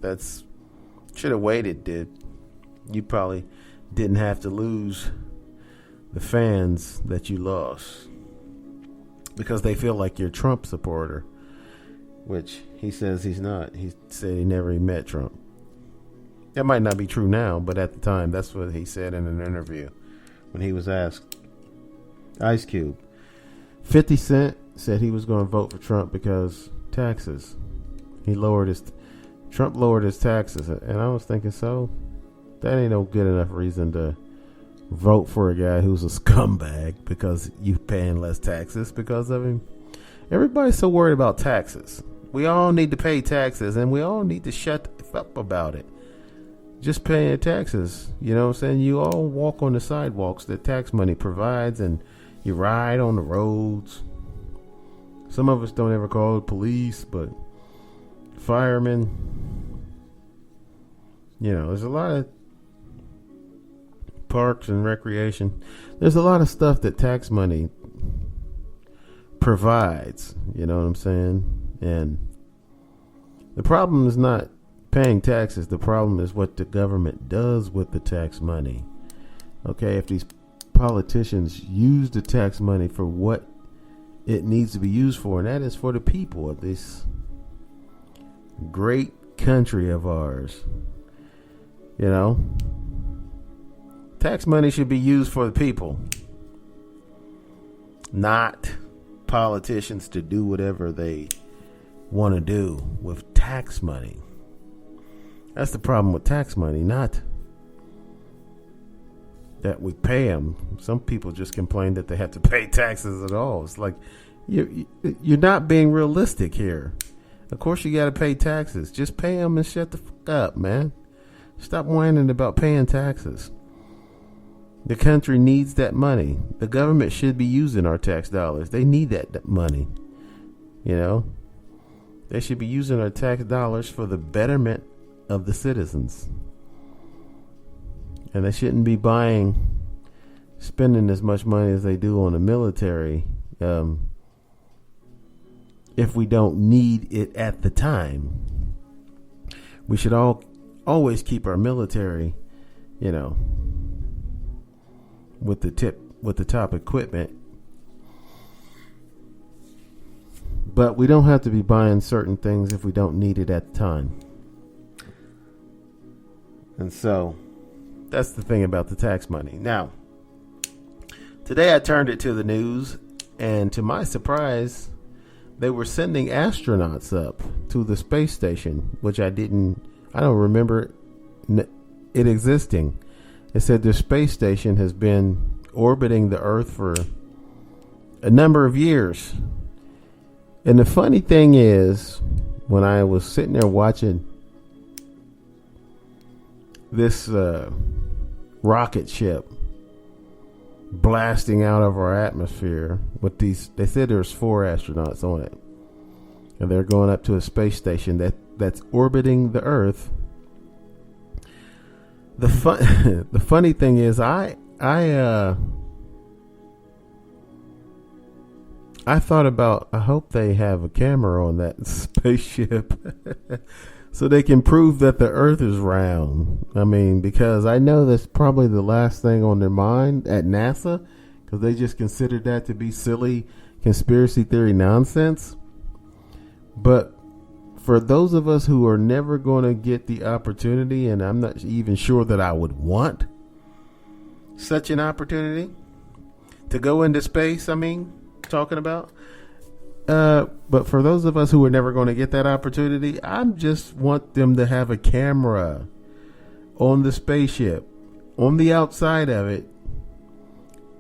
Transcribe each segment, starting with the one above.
But that's should have waited, dude. You probably didn't have to lose the fans that you lost because they feel like you're a Trump supporter, which he says he's not. He said he never even met Trump. That might not be true now, but at the time, that's what he said in an interview when he was asked. Ice Cube. 50 Cent said he was going to vote for Trump because taxes. Trump lowered his taxes. And I was thinking, so that ain't no good enough reason to vote for a guy who's a scumbag because you paying less taxes because of him. Everybody's so worried about taxes. We all need to pay taxes, and we all need to shut up about it. Just paying taxes. You know what I'm saying? You all walk on the sidewalks that tax money provides, and you ride on the roads. Some of us don't ever call the police, but firemen. You know, there's a lot of parks and recreation. There's a lot of stuff that tax money provides. You know what I'm saying? And the problem is not paying taxes. The problem is what the government does with the tax money. Okay, if these politicians use the tax money for what it needs to be used for, and that is for the people of this great country of ours. You know, tax money should be used for the people, not politicians to do whatever they want to do with tax money. That's the problem with tax money, not that we pay them. Some people just complain that they have to pay taxes at all. It's like you're not being realistic here. Of course you got to pay taxes. Just pay them and shut the fuck up, man. Stop whining about paying taxes. The country needs that money. The government should be using our tax dollars. They need that money. You know, they should be using our tax dollars for the betterment of the citizens. And they shouldn't be spending as much money as they do on the military if we don't need it at the time. We should always keep our military, you know, with the top equipment. But we don't have to be buying certain things if we don't need it at the time. And so that's the thing about the tax money. Now, today I turned it to the news, and to my surprise, they were sending astronauts up to the space station, which I don't remember it existing. It said the space station has been orbiting the Earth for a number of years. And the funny thing is, when I was sitting there watching this rocket ship blasting out of our atmosphere with they said there's 4 astronauts on it, and they're going up to a space station that's orbiting the Earth. The funny thing is, I thought about, I hope they have a camera on that spaceship so they can prove that the Earth is round. I mean, because I know that's probably the last thing on their mind at NASA, because they just considered that to be silly conspiracy theory nonsense. But for those of us who are never going to get the opportunity, and I'm not even sure that I would want such an opportunity to go into space, talking about. But for those of us who are never going to get that opportunity, I just want them to have a camera on the spaceship, on the outside of it,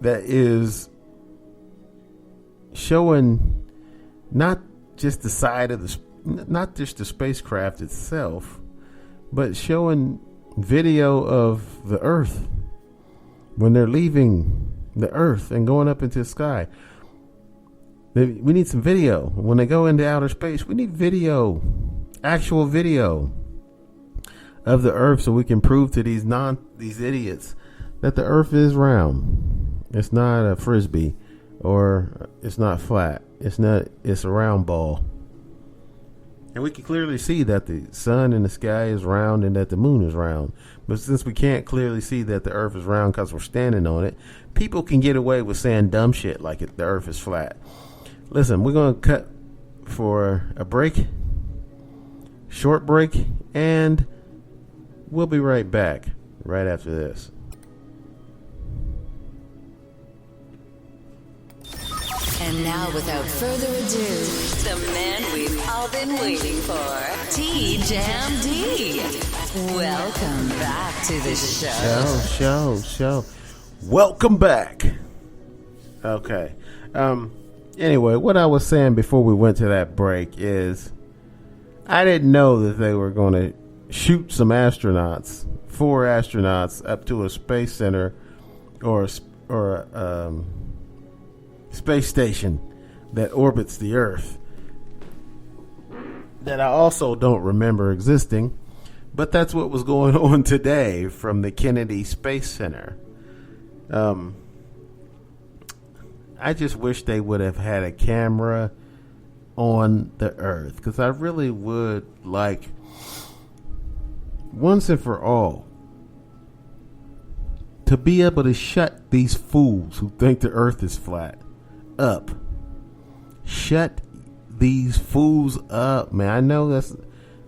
that is showing not just the side of not just the spacecraft itself, but showing video of the Earth when they're leaving the Earth and going up into the sky. We need some video. When they go into outer space, we need video, actual video of the Earth, so we can prove to these idiots that the Earth is round. It's not a frisbee, or it's not flat. It's a round ball. And we can clearly see that the sun in the sky is round and that the moon is round. But since we can't clearly see that the earth is round because we're standing on it, people can get away with saying dumb shit like the earth is flat. Listen, we're going to cut for a break, short break, and we'll be right back right after this. And now, without further ado, the man we've all been waiting for, T-Jam D. Welcome back to the show. Welcome back. Okay. Anyway, what I was saying before we went to that break is I didn't know that they were going to shoot some astronauts, 4 astronauts, up to a space center or space station that orbits the Earth that I also don't remember existing, but that's what was going on today from the Kennedy Space Center. I just wish they would have had a camera on the Earth, because I really would like, once and for all, to be able to shut these fools who think the Earth is flat up. Shut these fools up, man. I know that's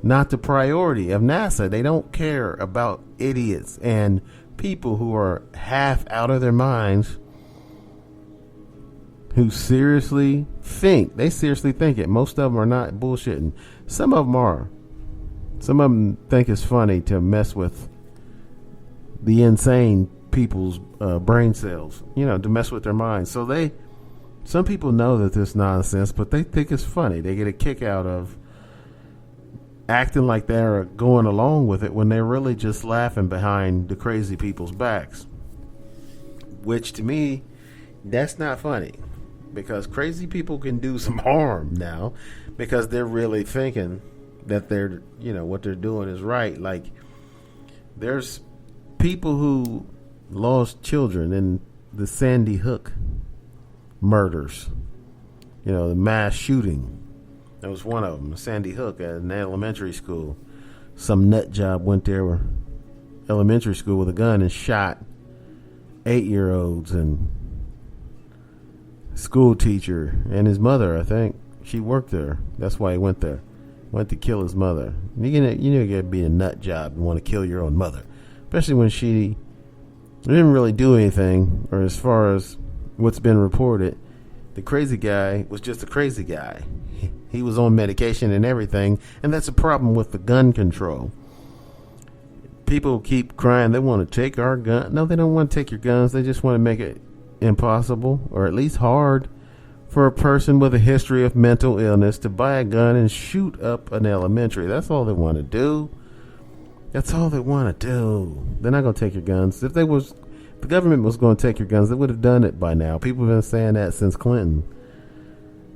not the priority of NASA. They don't care about idiots and people who are half out of their minds, who seriously think. They seriously think it. Most of them are not bullshitting. Some of them are. Some of them think it's funny to mess with the insane people's brain cells, to mess with their minds. So some people know that this nonsense, but they think it's funny. They get a kick out of acting like they're going along with it when they're really just laughing behind the crazy people's backs. Which, to me, that's not funny, because crazy people can do some harm now because they're really thinking that they're, what they're doing is right. Like, there's people who lost children in the Sandy Hook murders, the mass shooting. That was one of them, Sandy Hook, at an elementary school. Some nut job went there, elementary school, with a gun and shot 8-year-olds and school teacher and his mother. I think she worked there. That's why he went there. Went to kill his mother. You got to be a nut job and want to kill your own mother, especially when she didn't really do anything, or as far as what's been reported, the crazy guy was just a crazy guy. He was on medication and everything, and that's a problem with the gun control. People keep crying they want to take our gun. No, they don't want to take your guns. They just want to make it impossible, or at least hard, for a person with a history of mental illness to buy a gun and shoot up an elementary. That's all they want to do. That's all they want to do. They're not going to take your guns. If the government was going to take your guns, they would have done it by now. People have been saying that since Clinton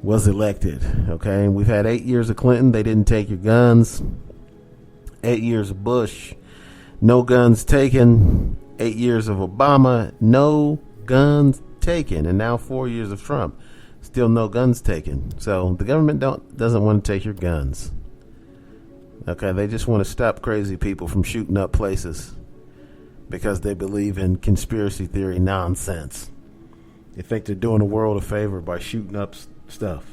was elected. Okay, and we've had 8 years of Clinton. They didn't take your guns. 8 years of Bush, no guns taken. 8 years of Obama, no guns taken. And now 4 years of Trump, still no guns taken. So the government doesn't want to take your guns. Okay, they just want to stop crazy people from shooting up places because they believe in conspiracy theory nonsense. They think they're doing the world a favor by shooting up stuff.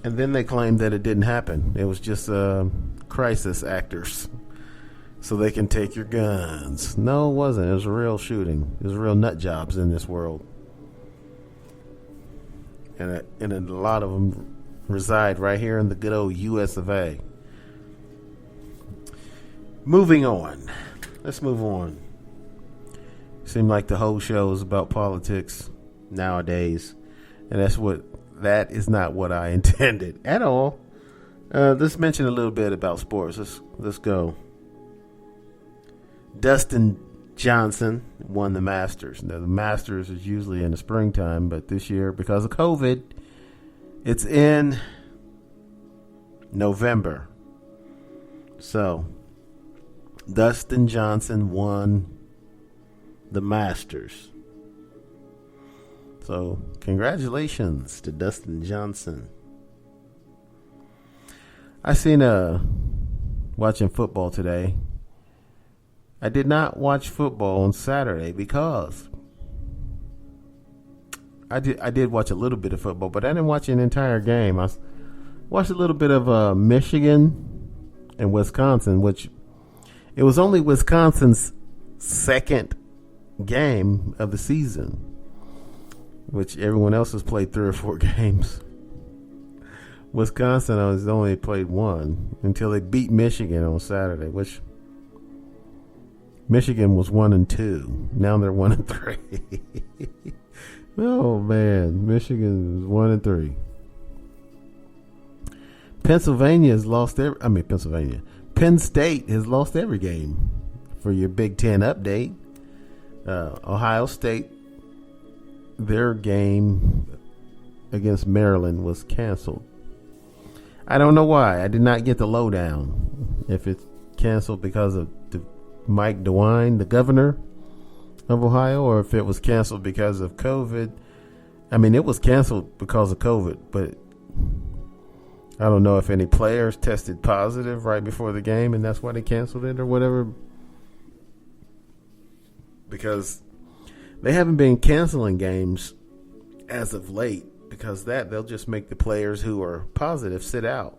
And then they claim that it didn't happen. It was just crisis actors, so they can take your guns. No, it wasn't. It was a real shooting. There's real nut jobs in this world. And a lot of them reside right here in the good old US of A. Moving on. Let's move on. Seems like the whole show is about politics nowadays. And that is not what I intended at all. Let's mention a little bit about sports. Let's go. Dustin Johnson won the Masters. Now, the Masters is usually in the springtime, but this year, because of COVID, it's in November. So, Dustin Johnson won the Masters. So, congratulations to Dustin Johnson. I seen watching football today. I did not watch football on Saturday because I did watch a little bit of football, but I didn't watch an entire game. I watched a little bit of Michigan and Wisconsin, which it was only Wisconsin's second game of the season, which everyone else has played 3 or 4 games. Wisconsin has only played 1 until they beat Michigan on Saturday, which Michigan was 1-2. Now they're 1-3. Oh man, Michigan is 1-3. Pennsylvania has lost Penn State has lost every game. For your Big Ten update, Ohio State, their game against Maryland was canceled. I don't know why. I did not get the lowdown. If it's canceled because of Mike DeWine, the governor of Ohio, or if it was canceled because of COVID. I mean, it was canceled because of COVID, but I don't know if any players tested positive right before the game and that's why they canceled it or whatever. Because they haven't been canceling games as of late, because they'll just make the players who are positive sit out.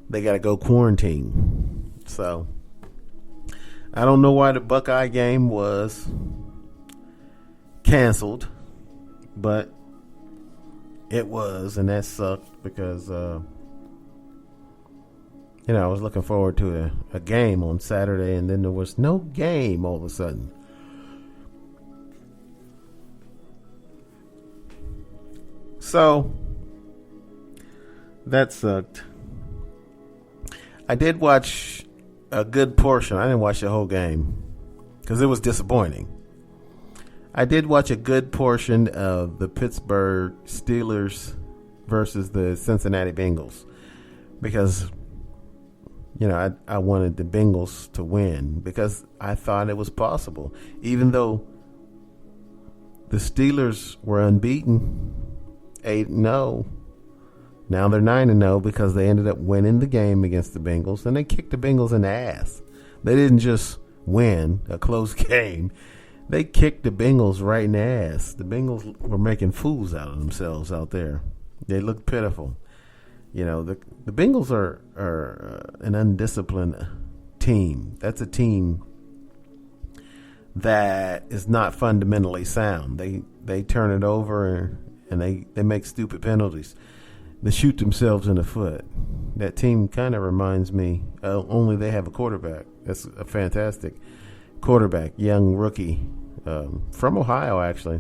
They got to go quarantine. So I don't know why the Buckeye game was canceled, but it was, and that sucked because I was looking forward to a game on Saturday, and then there was no game all of a sudden. So that sucked. I did watch a good portion. I didn't watch the whole game because it was disappointing. I did watch a good portion of the Pittsburgh Steelers versus the Cincinnati Bengals because, I wanted the Bengals to win because I thought it was possible. Even though the Steelers were unbeaten, 8-0. Now they're 9-0 because they ended up winning the game against the Bengals, and they kicked the Bengals in the ass. They didn't just win a close game. They kicked the Bengals right in the ass. The Bengals were making fools out of themselves out there. They looked pitiful. The Bengals are an undisciplined team. That's a team that is not fundamentally sound. They turn it over and they make stupid penalties. They shoot themselves in the foot. That team kind of reminds me, only they have a quarterback. That's a fantastic quarterback, young rookie from Ohio, actually.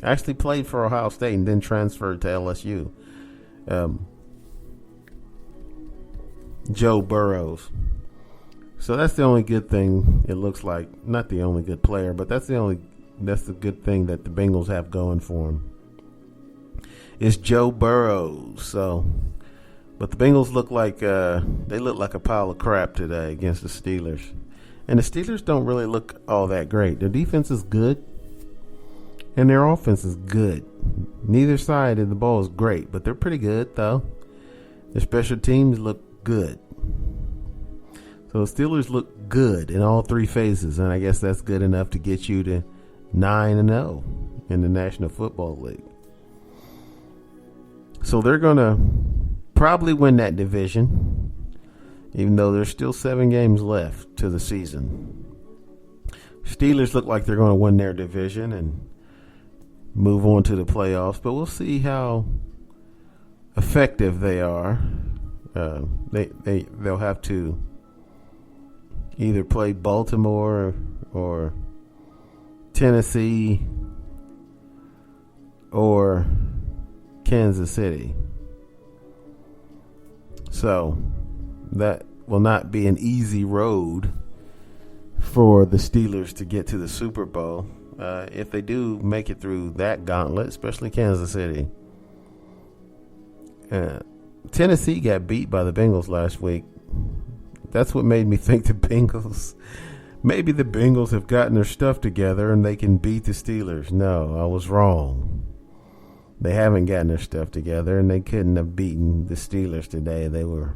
Actually played for Ohio State and then transferred to LSU. Joe Burrows. So that's the only good thing, it looks like. Not the only good player, but that's the good thing that the Bengals have going for them. It's Joe Burrows. But the Bengals look like a pile of crap today against the Steelers. And the Steelers don't really look all that great. Their defense is good, and their offense is good. Neither side of the ball is great, but they're pretty good, though. Their special teams look good. So the Steelers look good in all 3 phases, and I guess that's good enough to get you to 9-0 in the National Football League. So they're going to probably win that division, even though there's still 7 games left to the season. Steelers look like they're going to win their division and move on to the playoffs, but we'll see how effective they are. They'll have to either play Baltimore or Tennessee or Kansas City. So that will not be an easy road for the Steelers to get to the Super Bowl. If they do make it through that gauntlet, especially Kansas City. Tennessee got beat by the Bengals last week. That's what made me think maybe the Bengals have gotten their stuff together and they can beat the Steelers. No, I was wrong. They haven't gotten their stuff together, and they couldn't have beaten the Steelers today. They were